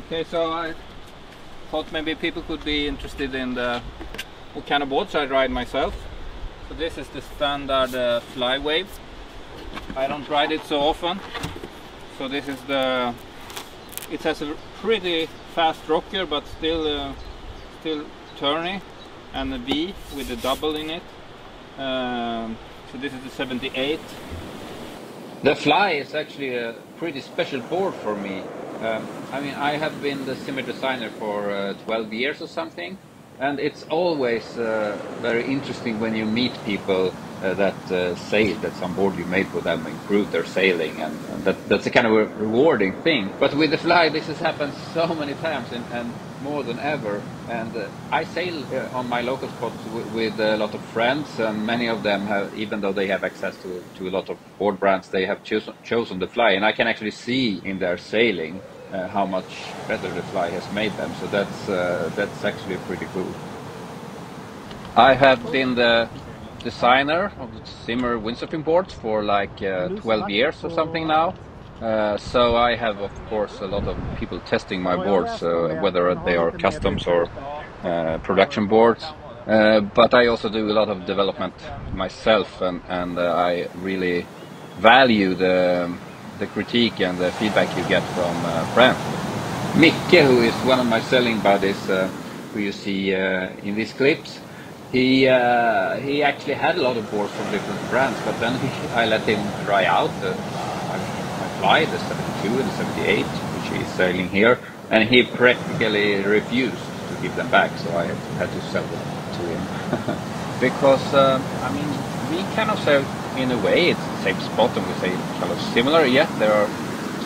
Okay, so I thought maybe people could be interested in what kind of boards I ride myself. So this is the standard Flywave. I don't ride it so often. So this is it has a pretty fast rocker, but still turny, and a V with a double in it. So this is the 78. The Fly is actually a pretty special board for me. I mean, I have been the Zimmer designer for 12 years or something, and it's always very interesting when you meet people that say that some board you made for them improved their sailing, and that's a kind of a rewarding thing. But with the Fly, this has happened so many times and more than ever. And I sail on my local spots with a lot of friends, and many of them have, even though they have access to a lot of board brands, they have chosen the Fly, and I can actually see in their sailing how much better the Fly has made them. So that's actually pretty cool. I have been the designer of the Zimmer windsurfing boards for like 12 years or something now. So I have, of course, a lot of people testing my boards, whether they are customs or production boards. But I also do a lot of development myself, and I really value the critique and the feedback you get from friends. Micke, who is one of my selling buddies, who you see in these clips, he actually had a lot of boards from different brands, but then I let him try out the Fly, the 72 and the 78, which he's sailing here, and he practically refused to give them back, so I had to sell them to him. Because, I mean, we kind of sail, in a way, it's the same spot and we sail kind of similar, yet there are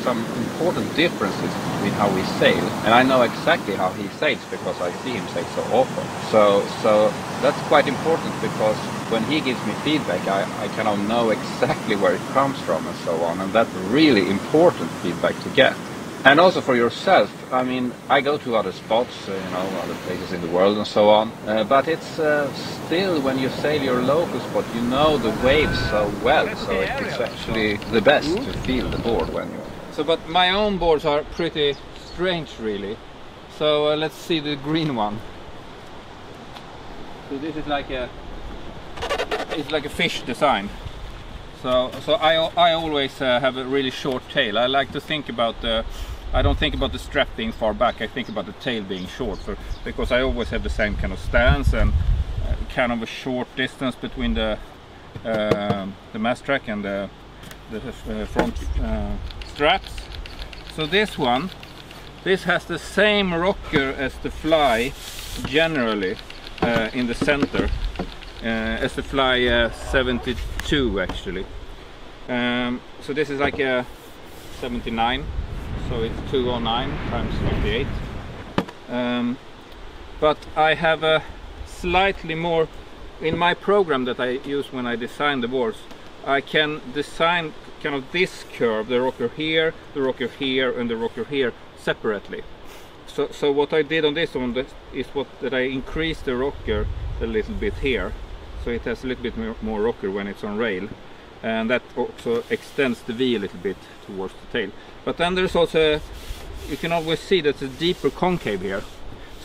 some important differences between how we sail, and I know exactly how he sails because I see him sail so often. So that's quite important, because when he gives me feedback, I kind of know exactly where it comes from and so on, and that's really important feedback to get. And also for yourself, I mean, I go to other spots, other places in the world and so on, but it's still, when you sail your local spot, you know the waves so well, so it's actually the best to feel the board when you... So, but my own boards are pretty strange, really. So let's see the green one. So this is like it's like a fish design. So I always have a really short tail. I like to think about I don't think about the strap being far back. I think about the tail being short, because I always have the same kind of stance and kind of a short distance between the mast track and the front straps. So this has the same rocker as the Fly generally in the center, as the Fly 72 actually. So this is like a 79, so it's 209 times 58. But I have a slightly more, in my program that I use when I design the boards, I can design kind of this curve, the rocker here, and the rocker here separately. So what I did on this one is that I increased the rocker a little bit here, so it has a little bit more rocker when it's on rail, and that also extends the V a little bit towards the tail. But then there's also, you can always see there's a deeper concave here.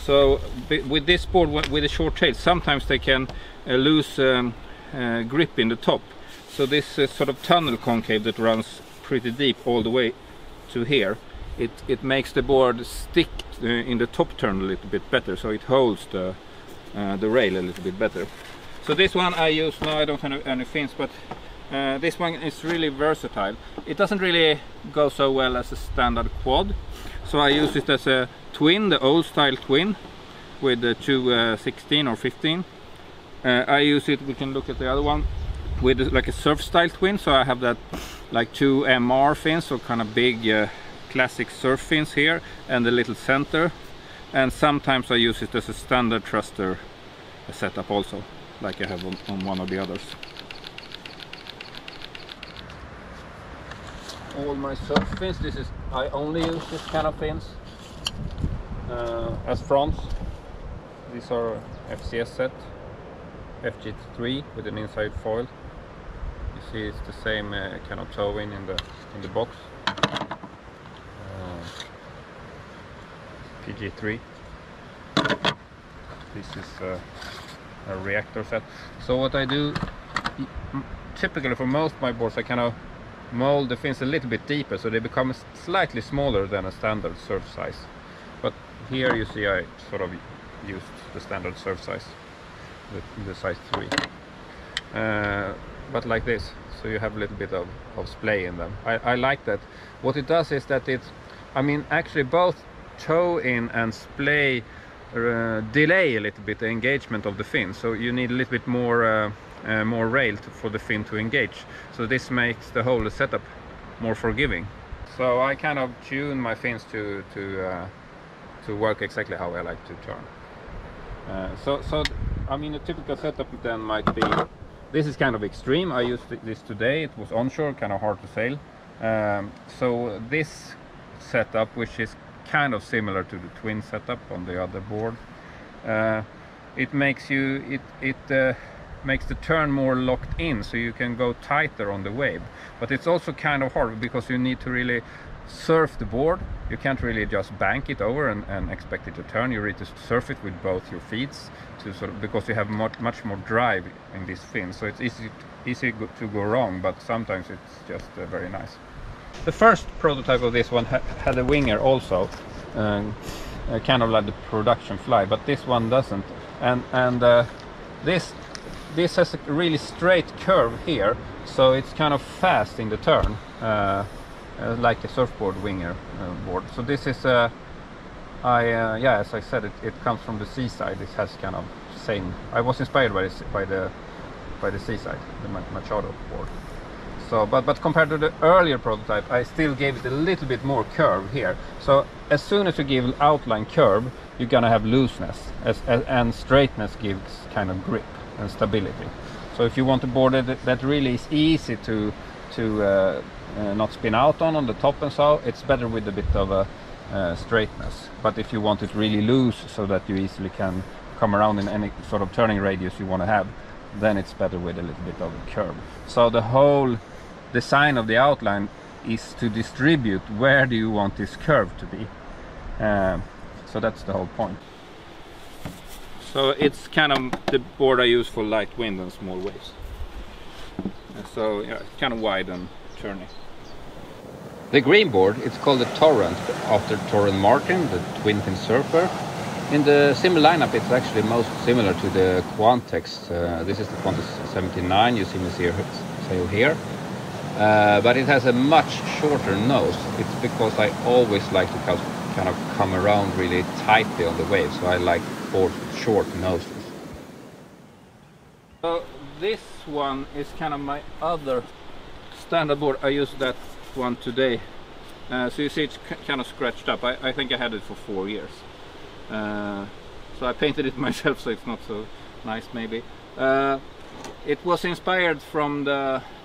So with this board with a short tail, sometimes they can lose grip in the top. So this sort of tunnel concave that runs pretty deep all the way to here, it makes the board stick in the top turn a little bit better, so it holds the rail a little bit better. So this one I use now, I don't have any fins, but this one is really versatile. It doesn't really go so well as a standard quad, so I use it as a twin, the old style twin, with the two 16 or 15. I use it, we can look at the other one, with like a surf style twin, so I have that like two MR fins, so kind of big classic surf fins here, and the little center. And sometimes I use it as a standard thruster setup also, like I have on one of the others. All my surf fins, I only use this kind of fins as fronts. These are FCS set, FG3 with an inside foil. You see it's the same kind of towing in the box. PG3. This is a reactor set. So what I do, typically for most of my boards, I kind of mold the fins a little bit deeper, so they become slightly smaller than a standard surf size. But here you see I sort of used the standard surf size, the size 3. But like this, so you have a little bit of splay in them. I like that. What it does is that I mean, actually both toe in and splay delay a little bit the engagement of the fin, so you need a little bit more rail for the fin to engage. So this makes the whole setup more forgiving. So I kind of tune my fins to work exactly how I like to turn. So I mean, a typical setup then might be, this is kind of extreme. I used this today. It was onshore, kind of hard to sail. So this setup, which is kind of similar to the twin setup on the other board, it makes makes the turn more locked in, so you can go tighter on the wave. But it's also kind of hard because you need to really surf the board. You can't really just bank it over and expect it to turn. You need to surf it with both your feet to sort of, because you have much more drive in this fin. So it's easy to go wrong, but sometimes it's just very nice. The first prototype of this one had a winger also, kind of like the production fly, but this one doesn't. And this has a really straight curve here, so it's kind of fast in the turn, like a surfboard winger board. So this is yeah, as I said, it comes from the Seaside. It has kind of same. I was inspired by the Seaside, the Machado board. So, but compared to the earlier prototype, I still gave it a little bit more curve here. So as soon as you give outline curve, you're gonna have looseness, and straightness gives kind of grip and stability. So if you want a board that really is easy to not spin out on the top and so, it's better with a bit of a straightness. But if you want it really loose so that you easily can come around in any sort of turning radius you want to have, then it's better with a little bit of a curve. So the whole design of the outline is to distribute where do you want this curve to be. So that's the whole point. So it's kind of the board I use for light wind and small waves. So yeah, kind of wide and turny. The green board, it's called the Torrent, after Torren Martin, the twin fin surfer. In the similar lineup, it's actually most similar to the Quantex. This is the Quantex 79, you see me sail here. But it has a much shorter nose. It's because I always like to kind of come around really tightly on the wave, so I like short noses. So this one is kind of my other standard board. I used that one today. So you see it's kind of scratched up. I think I had it for 4 years. So I painted it myself, so it's not so nice maybe. It was inspired from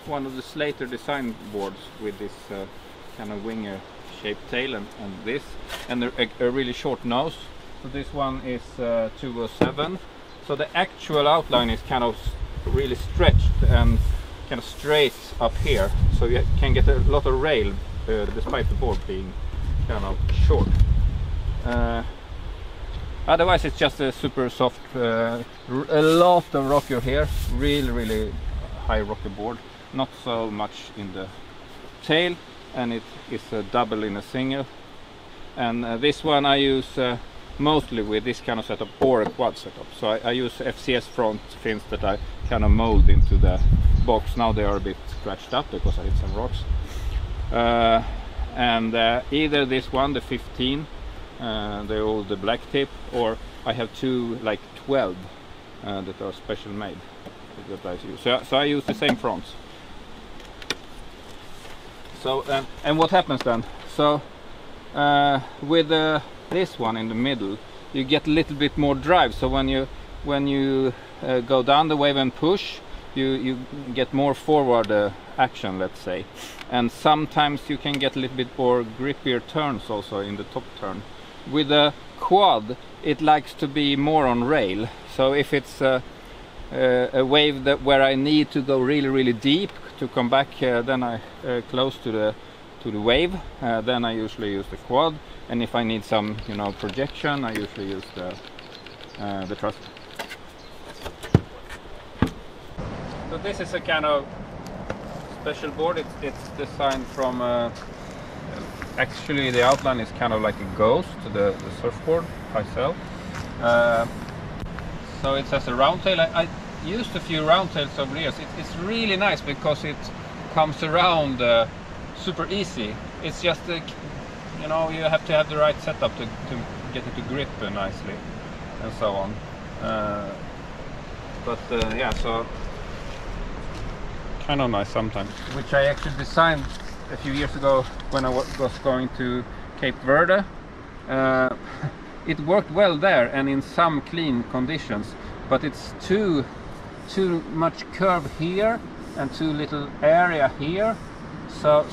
one of the Slater design boards with this kind of winger shaped tail and this, and a really short nose. So this one is 207. So the actual outline is kind of really stretched and kind of straight up here, so you can get a lot of rail despite the board being kind of short. Otherwise it's just a super soft, a lot of rocker here, really high rocker board, not so much in the tail, and it is a double in a single. And this one I use mostly with this kind of setup or a quad setup. So I use FCS front fins that I kind of mold into the box. Now they are a bit scratched up because I hit some rocks. And either this one, the 15, the black tip, or I have two like 12 that are special made that I use. So I use the same fronts. So and what happens then? So with this one in the middle, you get a little bit more drive. So when you go down the wave and push, you get more forward action, let's say. And sometimes you can get a little bit more grippier turns also in the top turn. With the quad, it likes to be more on rail. So if it's a wave where I need to go really deep to come back, then I close to to the wave, then I usually use the quad, and if I need some, you know, projection, I usually use the thruster. So this is a kind of special board. It's designed from actually the outline is kind of like a ghost to the surfboard myself. So it has a round tail. I used a few round tails over the years. It's really nice because it comes around super easy. It's just you know, you have to have the right setup to get it to grip nicely and so on. Yeah, so kind of nice sometimes. Which I actually designed a few years ago when I was going to Cape Verde. It worked well there and in some clean conditions, but it's too much curve here and too little area here, so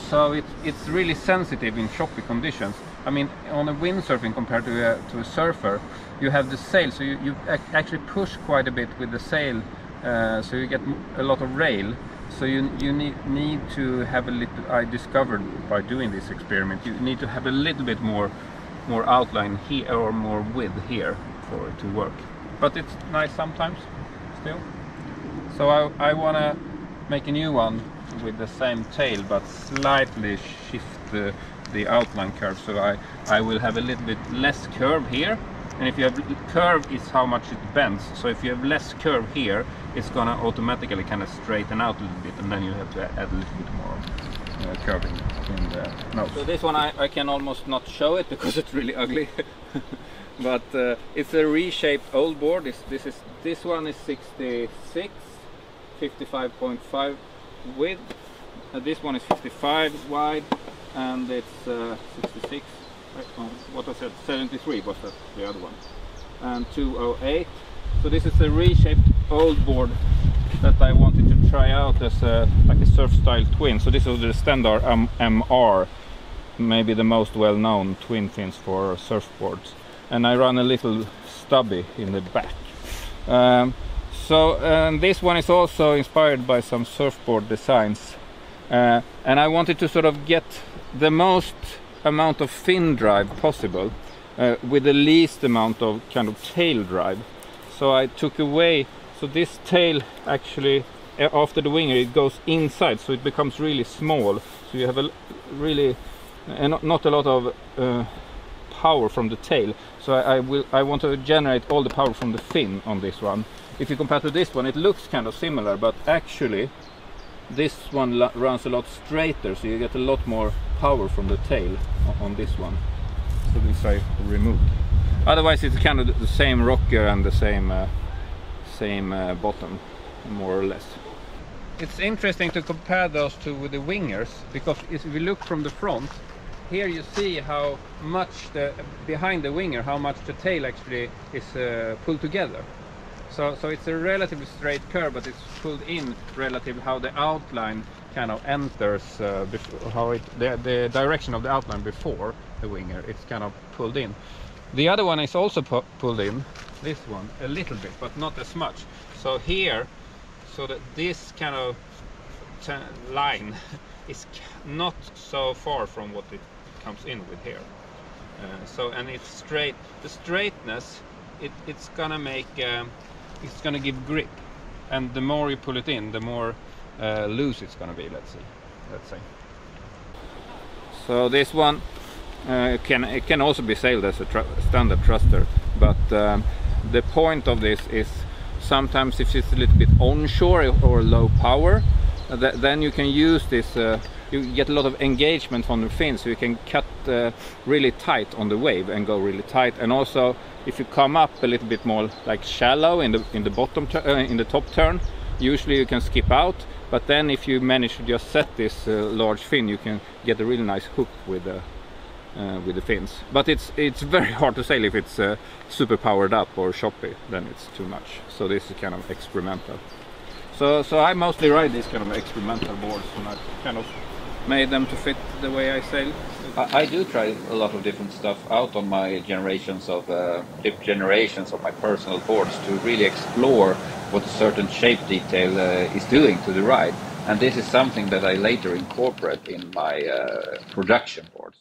it's really sensitive in choppy conditions. I mean, on a windsurfing compared to a surfer, you have the sail, so you actually push quite a bit with the sail, so you get a lot of rail. So you need to have a little, I discovered by doing this experiment, you need to have a little bit more outline here or more width here for it to work. But it's nice sometimes still. So I want to make a new one with the same tail but slightly shift the outline curve, so I will have a little bit less curve here. And if you have curve is how much it bends, so if you have less curve here, it's gonna automatically kind of straighten out a little bit, and then you have to add a little bit more curving in the nose. So this one I can almost not show it because it's really ugly. But it's a reshaped old board. This one is 66, 55.5 width. This one is 55 wide, and it's 66. What I said, 73 was that the other one, and 208. So this is a reshaped old board that I wanted to try out as like a surf style twin. So this is the standard MR, maybe the most well-known twin fins for surfboards, and I run a little stubby in the back. This one is also inspired by some surfboard designs, and I wanted to sort of get the most amount of fin drive possible with the least amount of kind of tail drive. So I took away, so this tail actually after the winger it goes inside, so it becomes really small, so you have a really not a lot of power from the tail. So I want to generate all the power from the fin on this one. If you compare to this one, it looks kind of similar, but actually this one runs a lot straighter, so you get a lot more power from the tail on this one. So this I removed. Otherwise it's kind of the same rocker and the same bottom, more or less. It's interesting to compare those two with the wingers, because if we look from the front, here you see how much behind the winger, how much the tail actually is pulled together. So it's a relatively straight curve, but it's pulled in relative how the outline kind of enters, the direction of the outline before the winger, it's kind of pulled in. The other one is also pulled in, this one, a little bit, but not as much. So here, so that this kind of line is not so far from what it comes in with here. And it's straight. The straightness, it's gonna make, it's gonna give grip, and the more you pull it in, the more loose it's gonna be. Let's say. So this one it can also be sailed as a standard thruster, but the point of this is sometimes if it's a little bit onshore or low power, then you can use this. You get a lot of engagement from the fin, so you can cut really tight on the wave and go really tight. And also, if you come up a little bit more like shallow in the bottom in the top turn, usually you can skip out. But then, if you manage to just set this large fin, you can get a really nice hook with the fins. But it's very hard to sail if it's super powered up or choppy. Then it's too much. So this is kind of experimental. So I mostly ride these kind of experimental boards, and I kind of made them to fit the way I sail. I do try a lot of different stuff out on my generations of my personal boards to really explore what a certain shape detail is doing to the ride. And this is something that I later incorporate in my production boards.